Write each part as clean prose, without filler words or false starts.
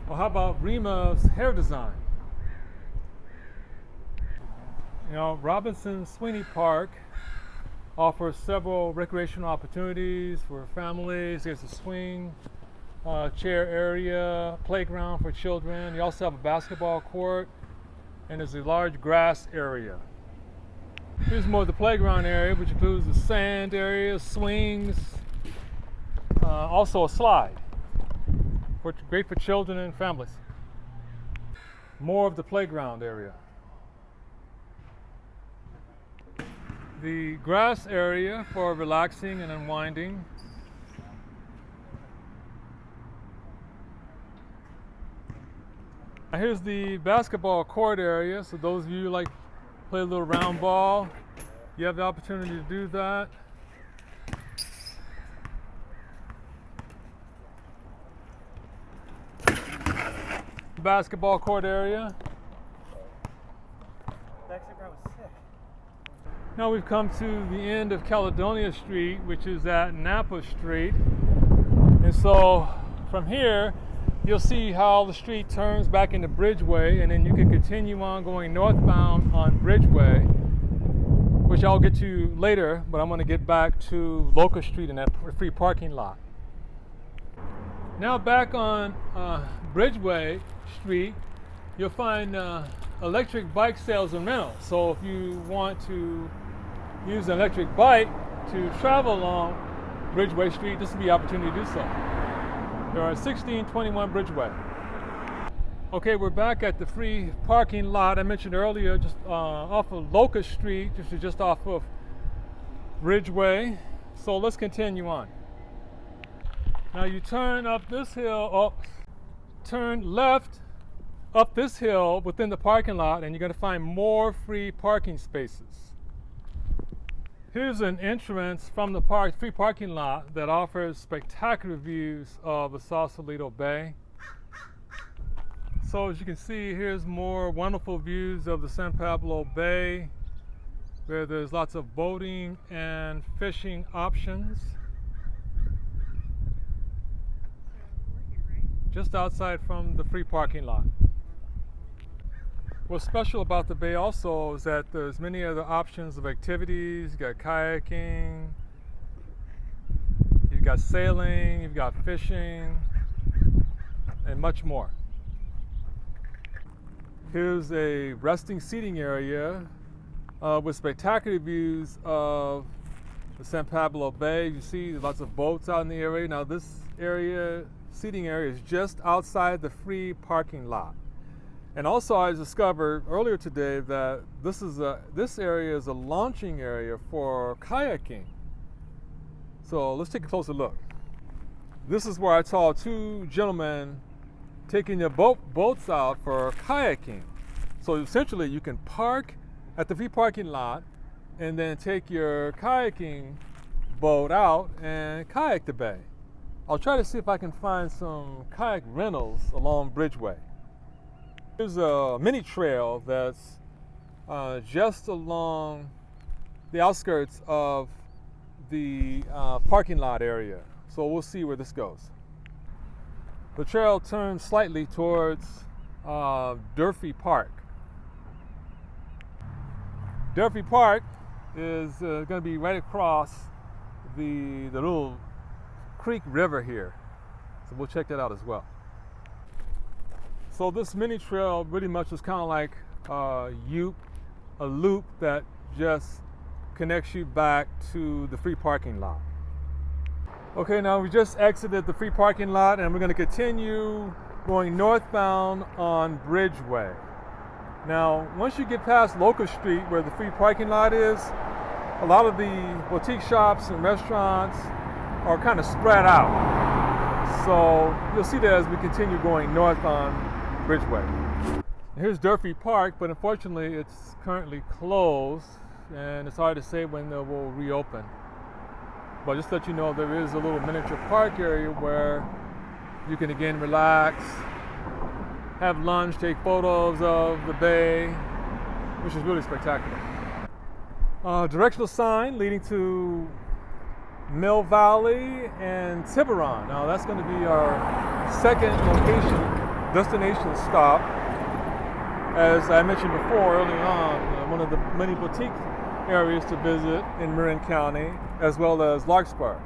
Or how about Rima's hair design? You know, Robinson Sweeney Park offers several recreational opportunities for families. There's a swing chair area, playground for children. You also have a basketball court, and there's a large grass area. Here's more of the playground area, which includes the sand area, swings, also a slide, great for children and families. More of the playground area. The grass area for relaxing and unwinding. Now here's the basketball court area, so those of you who like play a little round ball, you have the opportunity to do that. Basketball court area. Now we've come to the end of Caledonia Street, which is at Napa Street. And so from here, you'll see how the street turns back into Bridgeway, and then you can continue on going northbound on Bridgeway, which I'll get to later, but I'm going to get back to Locust Street and that free parking lot. Now back on Bridgeway Street, you'll find electric bike sales and rentals. So if you want to use an electric bike to travel along Bridgeway Street, this will be the opportunity to do so. There are 1621 Bridgeway. Okay, we're back at the free parking lot I mentioned earlier, just off of Locust Street, just off of Bridgeway. So let's continue on. Now you turn up this hill, turn left up this hill within the parking lot, and you're going to find more free parking spaces. Here's an entrance from the free parking lot that offers spectacular views of the Sausalito Bay. So as you can see, here's more wonderful views of the San Pablo Bay, where there's lots of boating and fishing options. Just outside from the free parking lot. What's special about the bay also is that there's many other options of activities. You've got kayaking, you've got sailing, you've got fishing, and much more. Here's a resting seating area with spectacular views of the San Pablo Bay. You see lots of boats out in the area. Now this area, seating area, is just outside the free parking lot. And also I discovered earlier today that this area is a launching area for kayaking. So let's take a closer look. This is where I saw two gentlemen taking their boats out for kayaking. So essentially you can park at the free parking lot and then take your kayaking boat out and kayak the bay. I'll try to see if I can find some kayak rentals along Bridgeway. There's a mini trail that's just along the outskirts of the parking lot area. So we'll see where this goes. The trail turns slightly towards Durfee Park. Durfee Park is going to be right across the little creek river here. So we'll check that out as well. So this mini trail really much is kind of like a loop that just connects you back to the free parking lot. Okay, now we just exited the free parking lot and we're going to continue going northbound on Bridgeway. Now, once you get past Locust Street where the free parking lot is, a lot of the boutique shops and restaurants are kind of spread out. So you'll see that as we continue going north on Bridgeway. Here's Durfee Park, but unfortunately it's currently closed and it's hard to say when they will reopen. But just to let you know, there is a little miniature park area where you can again relax, have lunch, take photos of the bay, which is really spectacular. Directional sign leading to Mill Valley and Tiburon. Now that's going to be our second location destination stop. As I mentioned before early on, one of the many boutique areas to visit in Marin County, as well as Larkspur.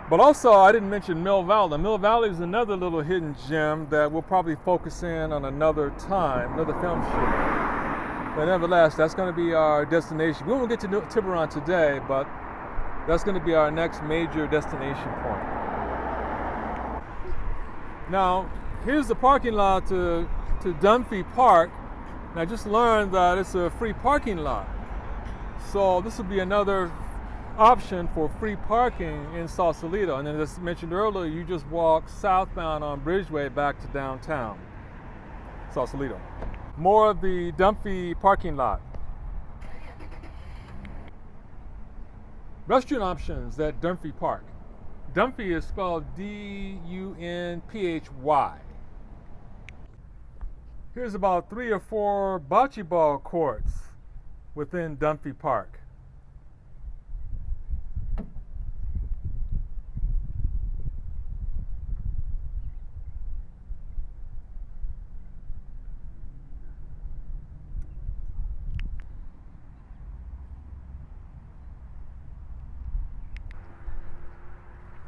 But also, I didn't mention Mill Valley. Mill Valley is another little hidden gem that we'll probably focus in on another time, another film shoot. But nevertheless, that's going to be our destination. We won't get to Tiburon today, but that's going to be our next major destination point. Now, here's the parking lot to Dunphy Park. And I just learned that it's a free parking lot. So this will be another option for free parking in Sausalito. And then, as mentioned earlier, you just walk southbound on Bridgeway back to downtown Sausalito. More of the Dunphy parking lot. Restaurant options at Dunphy Park. Dunphy is spelled D-U-N-P-H-Y. Here's about 3 or 4 bocce ball courts within Dunphy Park.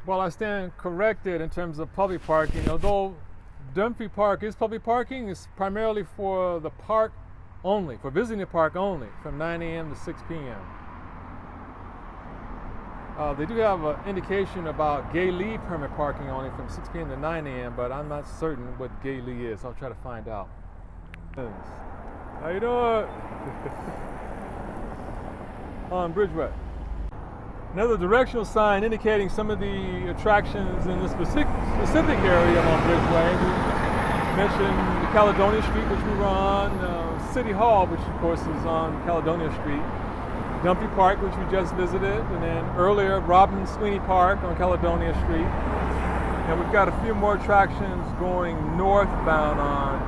While I stand corrected in terms of public parking, although Dunphy Park is public parking, it's primarily for the park only, for visiting the park only, from 9 a.m. to 6 p.m. They do have an indication about Gay Lee permit parking only from 6 p.m. to 9 a.m., but I'm not certain what Gay Lee is. I'll try to find out. How you doing? On Bridgeway. Another directional sign indicating some of the attractions in this specific area on Bridgeway. We mentioned the Caledonia Street, which we were on, City Hall, which of course is on Caledonia Street, Dunphy Park, which we just visited, and then earlier Robin Sweeney Park on Caledonia Street. And we've got a few more attractions going northbound on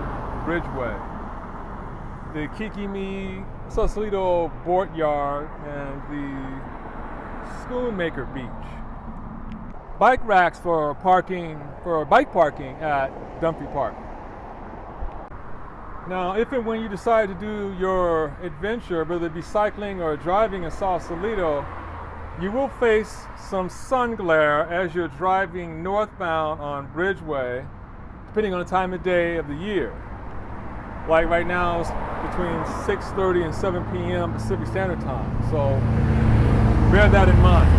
Bridgeway. The Kikimi Sausalito Boat Yard and the Schoonmaker Beach. Bike racks for bike parking at Dunphy Park. Now, if and when you decide to do your adventure, whether it be cycling or driving in Sausalito, you will face some sun glare as you're driving northbound on Bridgeway, depending on the time of day of the year. Like right now, it's between 6:30 and 7 p.m. Pacific Standard Time. So bear that in mind.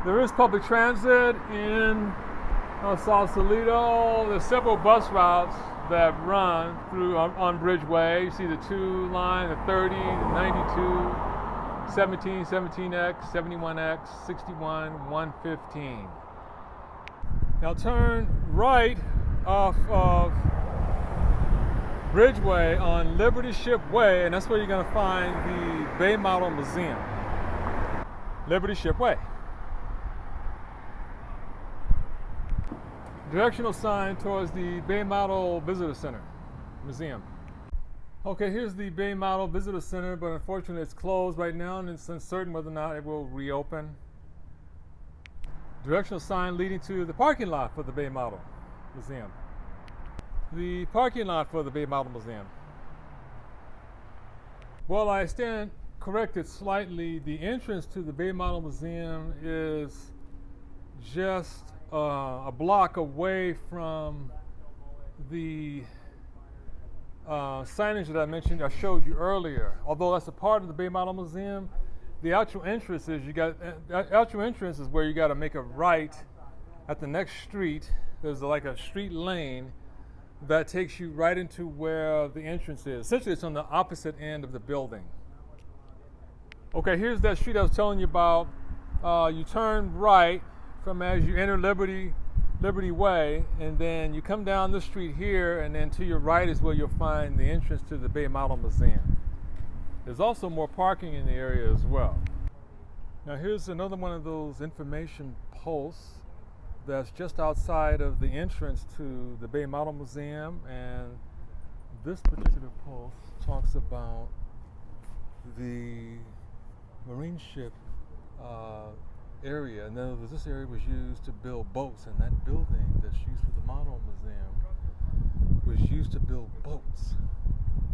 There is public transit in Sausalito. There's several bus routes that run through on Bridgeway. You see the 2 line, the 30, the 92, 17, 17X, 71X, 61, 115. Now turn right off of Bridgeway on Liberty Ship Way, and that's where you're going to find the Bay Model Museum. Liberty Ship Way. Directional sign towards the Bay Model Visitor Center Museum. Okay, here's the Bay Model Visitor Center, but unfortunately it's closed right now and it's uncertain whether or not it will reopen. Directional sign leading to the parking lot for the Bay Model Museum. The parking lot for the Bay Model Museum. Well, I stand corrected slightly. The entrance to the Bay Model Museum is just a block away from the signage that I mentioned, I showed you earlier. Although that's a part of the Bay Model Museum, the actual entrance is where you got to make a right at the next street. There's like a street lane that takes you right into where the entrance is. Essentially, it's on the opposite end of the building. Okay, here's that street I was telling you about. You turn right from as you enter Liberty Way, and then you come down this street here, and then to your right is where you'll find the entrance to the Bay Model Museum. There's also more parking in the area as well. Now here's another one of those information posts that's just outside of the entrance to the Bay Model Museum, and this particular post talks about the marine ship area. In other words, this area was used to build boats, and that building that's used for the Model Museum was used to build boats.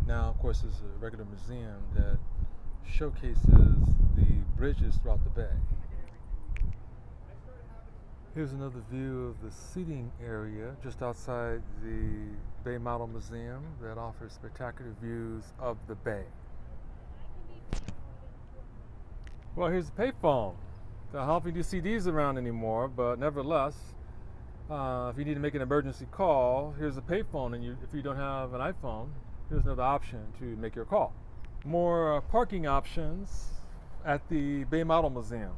Now, of course, it's a regular museum that showcases the bridges throughout the bay. Here's another view of the seating area just outside the Bay Model Museum that offers spectacular views of the bay. Well, here's a payphone. I don't think you see these around anymore, but nevertheless, if you need to make an emergency call, here's a payphone, and if you don't have an iPhone, here's another option to make your call. More parking options at the Bay Model Museum.